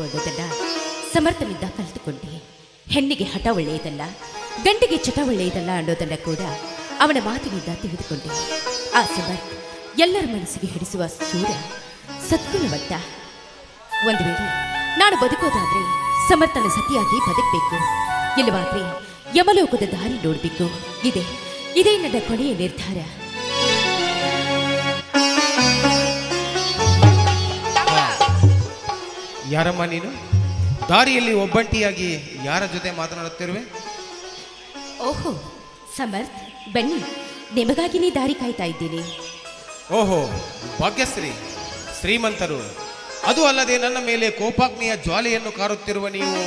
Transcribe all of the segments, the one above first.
ಅನ್ನೋದನ್ನ ಸಮರ್ಥನಿಂದ ಕಲಿತುಕೊಂಡೆ. ಹೆಣ್ಣಿಗೆ ಹಠ ಒಳ್ಳೆಯದಲ್ಲ, ಗಂಡಿಗೆ ಚಟ ಒಳ್ಳೆಯದಲ್ಲ ಅನ್ನೋದನ್ನ ಕೂಡ ಅವನ ಮಾತಿನಿಂದ ತಿಳಿದುಕೊಂಡೆ. ಆ ಸಮರ್ಥ್ ಎಲ್ಲರ ಮನಸ್ಸಿಗೆ ಹಿಡಿಸುವ ಸೂರ್ಯ, ಸದ್ಗುಣವಂತ. ಒಂದು ವೇಳೆ ನಾನು ಬದುಕೋದಾದ್ರೆ ಸಮರ್ಥನ ಸತಿಯಾಗಿ ಬದುಕಬೇಕು, ಇಲ್ಲವಾದ್ರೆ ಯಮಲೋಕದ ದಾರಿ ನೋಡಬೇಕು. ಇದೇ ನನ್ನ ಕೊನೆಯ ನಿರ್ಧಾರ. ಯಾರಮ್ಮ ನೀನು? ದಾರಿಯಲ್ಲಿ ಒಬ್ಬಂಟಿಯಾಗಿ ಯಾರ ಜೊತೆ ಮಾತನಾಡುತ್ತಿರುವೆ? ಓಹೋ ಸಮರ್ಥ್, ಬನ್ನಿ, ನಿಮಗಾಗಿನೇ ದಾರಿ ಕಾಯ್ತಾ ಇದ್ದೀನಿ. ಓಹೋ, ಭಾಗ್ಯಶ್ರೀ, ಶ್ರೀಮಂತರು. ಅದು ಅಲ್ಲದೆ ನನ್ನ ಮೇಲೆ ಕೋಪಾಗ್ನಿಯ ಜ್ವಾಲೆಯನ್ನು ಕಾರುತ್ತಿರುವ ನೀವು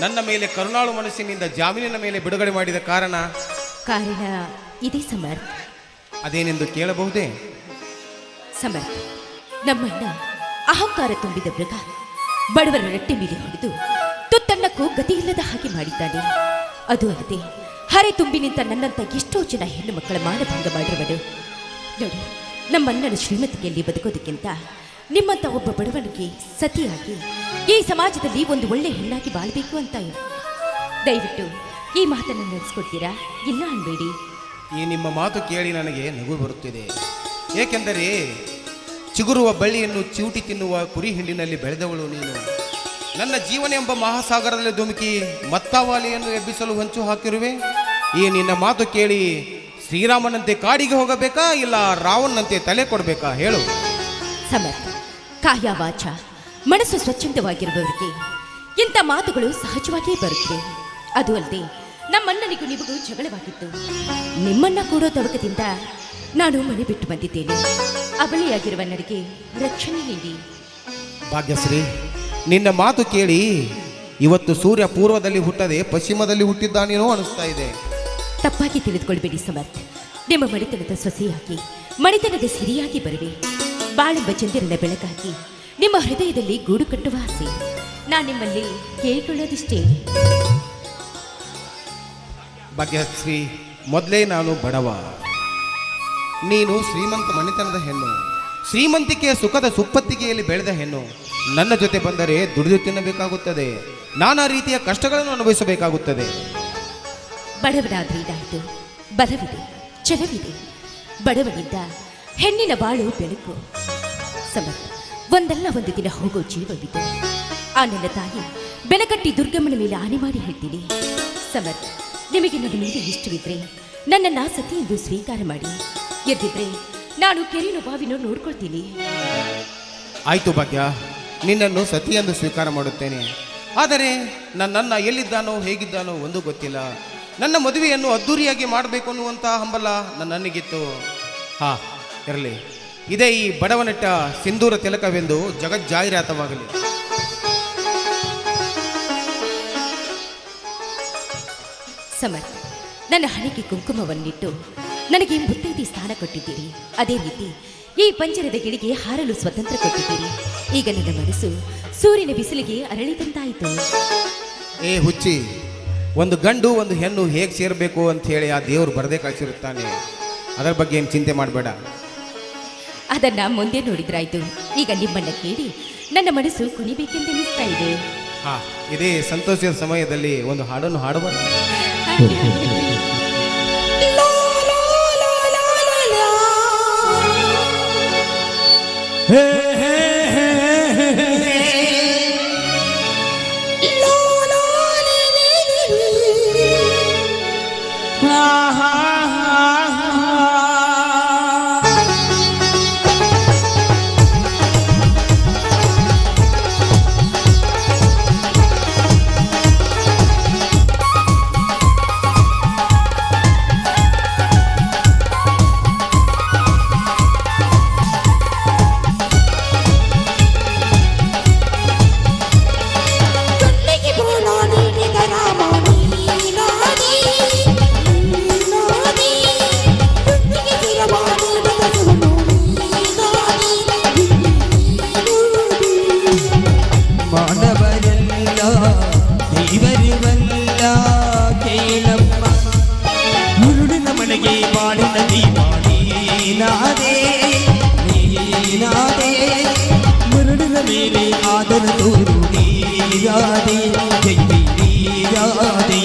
ನನ್ನ ಮೇಲೆ ಕರುಣಾಳು ಮನಸ್ಸಿನಿಂದ ಜಾಮೀನಿನ ಮೇಲೆ ಬಿಡುಗಡೆ ಮಾಡಿದ ಕಾರಣ ಇದೇ ಸಮರ್ಥ್. ಅದೇನೆಂದು ಕೇಳಬಹುದೇ? ಸಮರ್ಥ್, ನಮ್ಮಣ್ಣ ಅಹಂಕಾರ ತುಂಬಿದ ಮೃಗ, ಬಡವರ ರಟ್ಟೆ ಮೇಲೆ ಹೊಡೆದು ತುತ್ತನ್ನಕ್ಕೂ ಗತಿಯಿಲ್ಲದ ಹಾಗೆ ಮಾಡಿದ್ದಾನೆ. ಅದು ಅಲ್ಲದೆ ಹರೆ ತುಂಬಿ ನಿಂತ ನನ್ನಂತ ಎಷ್ಟೋ ಜನ ಹೆಣ್ಣು ಮಕ್ಕಳ ಮಾನಭಂಗ ಮಾಡಿರುವನು. ನೋಡಿ, ನಮ್ಮಣ್ಣನ ಶ್ರೀಮತಿಯಲ್ಲಿ ಬದುಕೋದಕ್ಕಿಂತ ನಿಮ್ಮಂತ ಒಬ್ಬ ಬಡವನಿಗೆ ಸತಿಯಾಗಿ ಈ ಸಮಾಜದಲ್ಲಿ ಒಂದು ಒಳ್ಳೆ ಹೆಣ್ಣಾಗಿ ಬಾಳ್ಬೇಕು ಅಂತ ದಯವಿಟ್ಟು ಈ ಮಾತನ್ನು ನಡೆಸ್ಕೊಡ್ತೀರಾ? ಇಲ್ಲ ಅನ್ಬೇಡಿ. ಈ ನಿಮ್ಮ ಮಾತು ಕೇಳಿ ನನಗೆ ನಗು ಬರುತ್ತಿದೆ. ಏಕೆಂದರೆ ಚಿಗುರುವ ಬಳ್ಳಿಯನ್ನು ಚಿವುಟಿ ತಿನ್ನುವ ಕುರಿ ಹಿಂಡಿನಲ್ಲಿ ಬೆಳೆದವಳು ನೀನು. ನನ್ನ ಜೀವನ ಎಂಬ ಮಹಾಸಾಗರದಲ್ಲಿ ಧುಮುಕಿ ಮತ್ತಾವಾಲಿಯನ್ನು ಎಬ್ಬಿಸಲು ಹೊಂಚು ಹಾಕಿರುವೆ. ಈ ನಿನ್ನ ಮಾತು ಕೇಳಿ ಶ್ರೀರಾಮನಂತೆ ಕಾಡಿಗೆ ಹೋಗಬೇಕಾ, ಇಲ್ಲ ರಾವಣನಂತೆ ತಲೆ ಕೊಡಬೇಕಾ ಹೇಳು? ಸಮರ್ಥ, ಕಾಯ ವಾಚ ಮನಸ್ಸು ಸ್ವಚ್ಛಂದವಾಗಿರುವವರಿಗೆ ಇಂಥ ಮಾತುಗಳು ಸಹಜವಾಗಿಯೇ ಬರುತ್ತವೆ. ಅದು ಅಲ್ಲದೆ ನಮ್ಮಣ್ಣನಿಗೂ ನಿಮಗೂ ಜಗಳವಾಗಿತ್ತು. ನಿಮ್ಮನ್ನ ಕೂಡೋ ತವಕದಿಂದ ನಾನು ಮನೆ ಬಿಟ್ಟು ಬಂದಿದ್ದೇನೆ. ಅಬಲಿಯಾಗಿರುವ ನನಗೆ ರಕ್ಷಣೆ ನೀಡಿ. ಭಾಗ್ಯಶ್ರೀ, ನಿನ್ನ ಮಾತು ಕೇಳಿ ಇವತ್ತು ಸೂರ್ಯ ಪೂರ್ವದಲ್ಲಿ ಹುಟ್ಟದೆ ಪಶ್ಚಿಮದಲ್ಲಿ ಹುಟ್ಟಿದ್ದಾನೇನೋ ಅನಿಸ್ತಾ ಇದೆ. ತಪ್ಪಾಗಿ ತಿಳಿದುಕೊಳ್ಬೇಡಿ ಸಮರ್ಥ್. ನಿಮ್ಮ ಮಣಿತನದ ಸೊಸೆಯಾಗಿ, ಮಣಿತನದ ಸಿರಿಯಾಗಿ ಬರುವೆ. ಬಾಳೆಂಬ ಚಂದಿರನ ಬೆಳಕಾಗಿ ನಿಮ್ಮ ಹೃದಯದಲ್ಲಿ ಗೂಡು ಕಟ್ಟುವ ಆಸೆ. ನಾನು ನಿಮ್ಮಲ್ಲಿ ಕೇಳಿಕೊಳ್ಳೋದಿಷ್ಟೇ. ಭಾಗ್ಯಶ್ರೀ, ಮೊದಲೇ ನಾನು ಬಡವ, ನೀನು ಶ್ರೀಮಂತ ಮನೆತನದ ಹೆಣ್ಣು, ಶ್ರೀಮಂತಿಕೆಯ ಸುಖದ ಸುಪ್ಪತ್ತಿಗೆಯಲ್ಲಿ ಬೆಳೆದ ಹೆಣ್ಣು. ನನ್ನ ಜೊತೆ ಬಂದರೆ ದುಡಿದು ತಿನ್ನಬೇಕಾಗುತ್ತದೆ, ನಾನಾ ರೀತಿಯ ಕಷ್ಟಗಳನ್ನು ಅನುಭವಿಸಬೇಕಾಗುತ್ತದೆ. ಬಡವನಾದ್ರೆ ಇದಾಯಿತು, ಬಲವಿದೆ, ಛಲವಿದೆ. ಬಡವನಿಂದ ಹೆಣ್ಣಿನ ಬಾಳು ಬೆಳಕು. ಸಮರ್ಥ, ಒಂದಲ್ಲ ಒಂದು ದಿನ ಹೋಗೋ ಜೀವವಿದೆ. ಆ ನನ್ನ ತಾಯಿ ಬೆನಕಟ್ಟಿ ದುರ್ಗಮ್ಮನ ಮೇಲೆ ಆನೆ ಮಾಡಿ ಹೇಳ್ತೀನಿ. ಸಮರ್ಥ, ನಿಮಗೆ ನನ್ನ ಮೇಲೆ ಇಷ್ಟವಿದ್ರೆ ನನ್ನನ್ನು ಸತಿ ಎಂದು ಸ್ವೀಕಾರ ಮಾಡಿ. ಎದ್ದಿದ್ರೆ ನಾನು ಕೆರಿನೋ ಬಾವಿನೋ ನೋಡ್ಕೊಳ್ತೀನಿ. ಆಯ್ತು ಭಾಗ್ಯ, ನಿನ್ನನ್ನು ಸತಿ ಎಂದು ಸ್ವೀಕಾರ ಮಾಡುತ್ತೇನೆ. ಆದರೆ ನನ್ನನ್ನು ಎಲ್ಲಿದ್ದಾನೋ ಹೇಗಿದ್ದಾನೋ ಒಂದು ಗೊತ್ತಿಲ್ಲ. ನನ್ನ ಮದುವೆಯನ್ನು ಅದ್ದೂರಿಯಾಗಿ ಮಾಡಬೇಕು ಅನ್ನುವಂಥ ಹಂಬಲ ನನ್ನನಿಗಿತ್ತು. ಹಾ, ಇರಲಿ, ಇದೇ ಈ ಬಡವನೆಟ್ಟ ಸಿಂಧೂರ ತಿಲಕವೆಂದು ಜಗಜ್ಜಾಹಿರಾತವಾಗಲಿ. ಸಮರ್ಥ, ನನ್ನ ಹಣೆಗೆ ಕುಂಕುಮವನ್ನಿಟ್ಟು ನನಗೆ ಮುತ್ತೈದೆ ಸ್ಥಾನ ಕೊಟ್ಟಿದ್ದೀರಿ. ಅದೇ ರೀತಿ ಈ ಪಂಜರದ ಗಿಳಿಗೆ ಹಾರಲು ಸ್ವತಂತ್ರ ಕೊಟ್ಟಿದ್ದೀರಿ. ಈಗ ನನ್ನ ಮನಸ್ಸು ಸೂರ್ಯನ ಬಿಸಿಲಿಗೆ ಅರಳಿದಂತಾಯಿತು. ಏ ಹುಚ್ಚಿ, ಒಂದು ಗಂಡು ಒಂದು ಹೆಣ್ಣು ಹೇಗೆ ಸೇರಬೇಕು ಅಂತ ಹೇಳಿ ಆ ದೇವರು ಬರದೇ ಕಳಿಸಿರುತ್ತಾನೆ. ಅದರ ಬಗ್ಗೆ ಏನು ಚಿಂತೆ ಮಾಡಬೇಡ. ಅದನ್ನ ಮುಂದೆ ನೋಡಿದ್ರಾಯ್ತು. ಈಗ ನಿಮ್ಮನ್ನ ಕೇಳಿ ನನ್ನ ಮನಸ್ಸು ಕುಣಿಬೇಕೆಂದೆನಿಸ್ತಾ ಇದೆ. ಹಾ, ಇದೇ ಸಂತೋಷದ ಸಮಯದಲ್ಲಿ ಒಂದು ಹಾಡನ್ನು ಹಾಡಬಾರ್ದು? ರಾಧೆ ಜೈ ರಾಧೆ.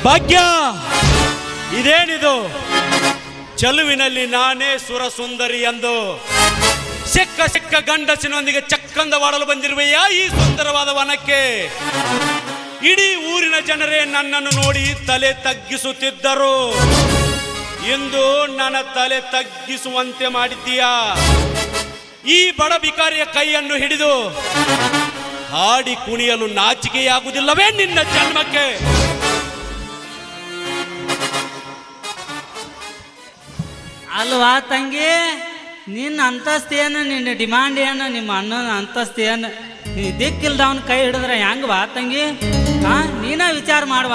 ಭಾಗ್ಯ, ಇದೇನಿದು? ಚೆಲುವಿನಲ್ಲಿ ನಾನೇ ಸುರಸುಂದರಿ ಎಂದು ಸಿಕ್ಕ ಸಿಕ್ಕ ಗಂಡಸಿನೊಂದಿಗೆ ಚಕ್ಕಂದವಾಡಲು ಬಂದಿರುವೆಯಾ ಈ ಸುಂದರವಾದ ವನಕ್ಕೆ? ಇಡೀ ಊರಿನ ಜನರೇ ನನ್ನನ್ನು ನೋಡಿ ತಲೆ ತಗ್ಗಿಸುತ್ತಿದ್ದರು. ಇಂದು ನನ್ನ ತಲೆ ತಗ್ಗಿಸುವಂತೆ ಮಾಡಿದ್ದೀಯಾ? ಈ ಬಡ ಬಿಕಾರಿಯ ಕೈಯನ್ನು ಹಿಡಿದು ಹಾಡಿ ಕುಣಿಯಲು ನಾಚಿಕೆಯಾಗುವುದಿಲ್ಲವೇ ನಿನ್ನ ಜನ್ಮಕ್ಕೆ? ಅಲ್ವಾ ತಂಗಿ, ನಿನ್ನ ಅಂತಸ್ತೇನು, ನಿನ್ನ ಡಿಮಾಂಡ್ ಏನು, ನಿಮ್ಮ ಅಣ್ಣನ ಅಂತಸ್ತೇನು? ನೀ ದಿಕ್ಕಿಲ್ದವನ ಕೈ ಹಿಡಿದ್ರೆ ಹೆಂಗ ಬಾ ತಂಗಿ? ನೀನ ವಿಚಾರ ಮಾಡುವ.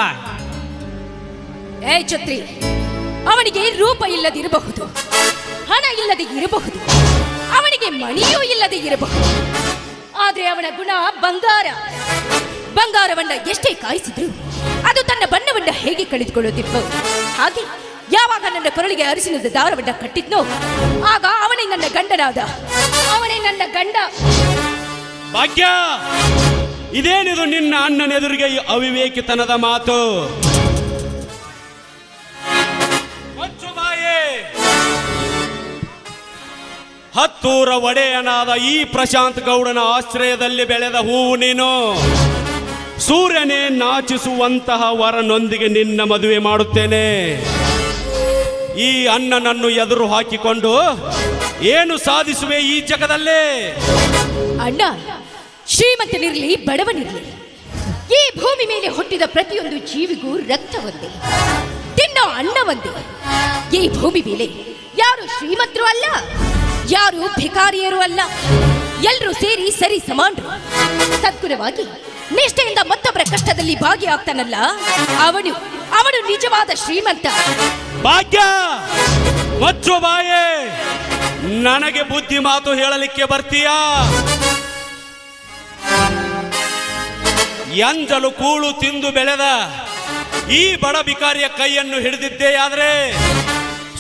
ಏ ಛತ್ರಿ, ಅವನಿಗೆ ರೂಪ ಇಲ್ಲದಿರಬಹುದು, ಹಣ ಇಲ್ಲದೆ ಇರಬಹುದು, ಅವನಿಗೆ ಮಣಿಯೂ ಇಲ್ಲದೆ ಇರಬಹುದು. ಆದ್ರೆ ಅವನ ಗುಣ ಬಂಗಾರ. ಬಂಗಾರವನ್ನ ಎಷ್ಟೇ ಕಾಯಿಸಿದ್ರು ಅದು ತನ್ನ ಬಣ್ಣವನ್ನ ಹೇಗೆ ಕಳೆದುಕೊಳ್ಳುತ್ತಿತ್ತು. ಹಾಗೆ ಯಾವಾಗ ನನ್ನ ಕೊರಳಿಗೆ ಅರಿಸಿನದ ದಾರವನ್ನ ಕಟ್ಟಿದ್ನೋ ಆಗ ಅವನೇ ನನ್ನ ಗಂಡನಾದ. ಅವನೇ ನನ್ನ ಗಂಡ. ಭಾಗ್ಯ, ಇದೇನಿದು ನಿನ್ನ ಅಣ್ಣನೆದುರಿಗೆ ಈ ಅವಿವೇಕಿತನದ ಮಾತು? ಹತ್ತೂರ ಒಡೆಯನಾದ ಈ ಪ್ರಶಾಂತ್ ಗೌಡನ ಆಶ್ರಯದಲ್ಲಿ ಬೆಳೆದ ಹೂವು ನೀನು. ಸೂರ್ಯನೇ ನಾಚಿಸುವಂತಹ ವರನೊಂದಿಗೆ ನಿನ್ನ ಮದುವೆ ಮಾಡುತ್ತೇನೆ. ಈ ಅಣ್ಣನನ್ನು ಎದುರು ಹಾಕಿಕೊಂಡು ಏನು ಸಾಧಿಸುವೆ ಈ ಜಗದಲ್ಲೇ? ಅಣ್ಣ ಶ್ರೀಮಂತನಿರಲಿ ಬಡವನಿರಲಿ, ಈ ಭೂಮಿ ಮೇಲೆ ಹುಟ್ಟಿದ ಪ್ರತಿಯೊಂದು ಜೀವಿಗೂ ರಕ್ತ ಒಂದೇ, ತಿನ್ನೋ ಅಣ್ಣ ಒಂದೇ. ಈ ಭೂಮಿ ಮೇಲೆ ಯಾರು ಶ್ರೀಮಂತರು ಅಲ್ಲ, ಯಾರು ಭಿಕಾರಿಯರು ಅಲ್ಲ, ಎಲ್ಲರೂ ಸೇರಿ ಸರಿ ಸಮಾನರು. ಸದ್ಗುಣವಾಗಿ ನಿಷ್ಠೆಯಿಂದ ಮತ್ತೊಬ್ಬರ ಕಷ್ಟದಲ್ಲಿ ಭಾಗಿಯಾಗ್ತಾನಲ್ಲ, ಅವನು ನಿಜವಾದ ಶ್ರೀಮಂತ. ಭಾಗ್ಯ, ಮಚ್ಚು ಬಾಯೇ, ನನಗೆ ಬುದ್ಧಿ ಮಾತು ಹೇಳಲಿಕ್ಕೆ ಬರ್ತೀಯಾ? ಎಂಜಲು ಕೂಳು ತಿಂದು ಬೆಳೆದ ಈ ಬಡ ಬಿಕಾರಿಯ ಕೈಯನ್ನು ಹಿಡಿದಿದ್ದೆಯಾದರೆ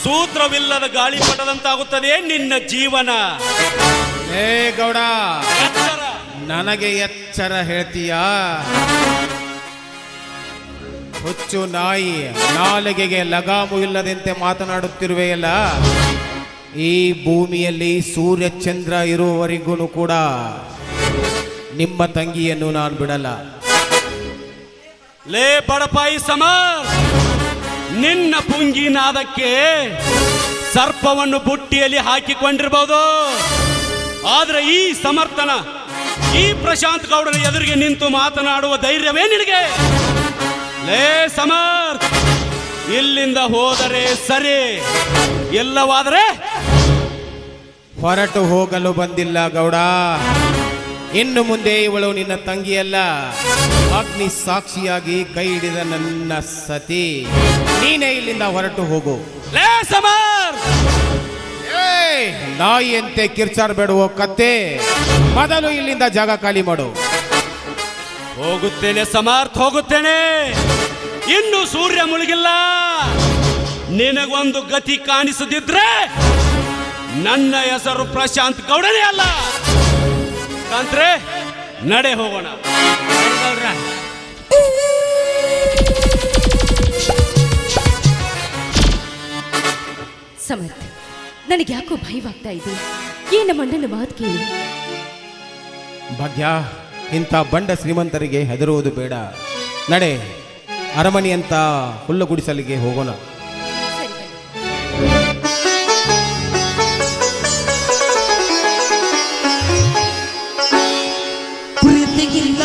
ಸೂತ್ರವಿಲ್ಲದ ಗಾಳಿಪಟದಂತಾಗುತ್ತದೆ ನಿನ್ನ ಜೀವನ. ಏ ಗೌಡ, ಎಚ್ಚರ. ನನಗೆ ಎಚ್ಚರ ಹೇಳ್ತೀಯಾ? ಹುಚ್ಚು ನಾಯಿ, ನಾಲಿಗೆಗೆ ಲಗಾಮು ಇಲ್ಲದಂತೆ ಮಾತನಾಡುತ್ತಿರುವೆಯಲ್ಲ. ಈ ಭೂಮಿಯಲ್ಲಿ ಸೂರ್ಯ ಚಂದ್ರ ಇರುವವರೆಗೂ ಕೂಡ ನಿಮ್ಮ ತಂಗಿಯನ್ನು ನಾನು ಬಿಡಲ್ಲ. ಲೇ ಬಡಪಾಯಿ ಸಮರ್, ನಿನ್ನ ಪುಂಗಿನಾದಕ್ಕೆ ಸರ್ಪವನ್ನು ಬುಟ್ಟಿಯಲ್ಲಿ ಹಾಕಿಕೊಂಡಿರಬಹುದು, ಆದ್ರೆ ಈ ಸಮರ್ಥನ, ಈ ಪ್ರಶಾಂತ್ ಗೌಡನ ಎದುರಿಗೆ ನಿಂತು ಮಾತನಾಡುವ ಧೈರ್ಯವೇ ನಿನಗೆ? ಲೇ ಸಮರ್, ಇಲ್ಲಿಂದ ಹೋದರೆ ಸರಿ, ಇಲ್ಲವಾದರೆ ಹೊರಟು ಹೋಗಲು ಬಂದಿಲ್ಲ ಗೌಡ. ಇನ್ನು ಮುಂದೆ ಇವಳು ನಿನ್ನ ತಂಗಿಯಲ್ಲ, ಅಗ್ನಿ ಸಾಕ್ಷಿಯಾಗಿ ಕೈ ಹಿಡಿದ ನನ್ನ ಸತಿ. ನೀನೇ ಇಲ್ಲಿಂದ ಹೊರಟು ಹೋಗು. ಲೇ ಸಮರ್, ಏಯ್, ನಾಯಿಯಂತೆ ಕಿರ್ಚಾಡ್ಬೇಡುವ ಕತ್ತೆ, ಮೊದಲು ಇಲ್ಲಿಂದ ಜಾಗ ಖಾಲಿ ಮಾಡು. ಹೋಗುತ್ತೇನೆ ಸಮರ್ಥ್, ಹೋಗುತ್ತೇನೆ. ಇನ್ನು ಸೂರ್ಯ ಮುಳುಗಿಲ್ಲ. ನಿನಗೊಂದು ಗತಿ ಕಾಣಿಸದಿದ್ರೆ ನನ್ನ ಹೆಸರು ಪ್ರಶಾಂತ್ ಗೌಡನೇ ಅಲ್ಲ. ಕಾಂತ್ರೆ, ನಡೆ ಹೋಗೋಣ. ಗೌಡ್ರ, ಸಮರ್ಥ್, ನನಗೆ ಯಾಕೋ ಭಯವಾಗ್ತಾ ಇದೆ. ನಮ್ಮ ಅಣ್ಣನ ಮಾತು ಕೇಳಿ. ಭಾಗ್ಯ, ಇಂಥ ಬಂಡ ಶ್ರೀಮಂತರಿಗೆ ಹೆದರುವುದು ಬೇಡ. ನಡೆ, ಅರಮನೆಯಂತ ಹುಲ್ಲು ಗುಡಿಸಲಿಗೆ ಹೋಗೋಣ. ಸರಿ ಬನ್ನಿ. ಪ್ರೀತಿಗಿಲ್ಲ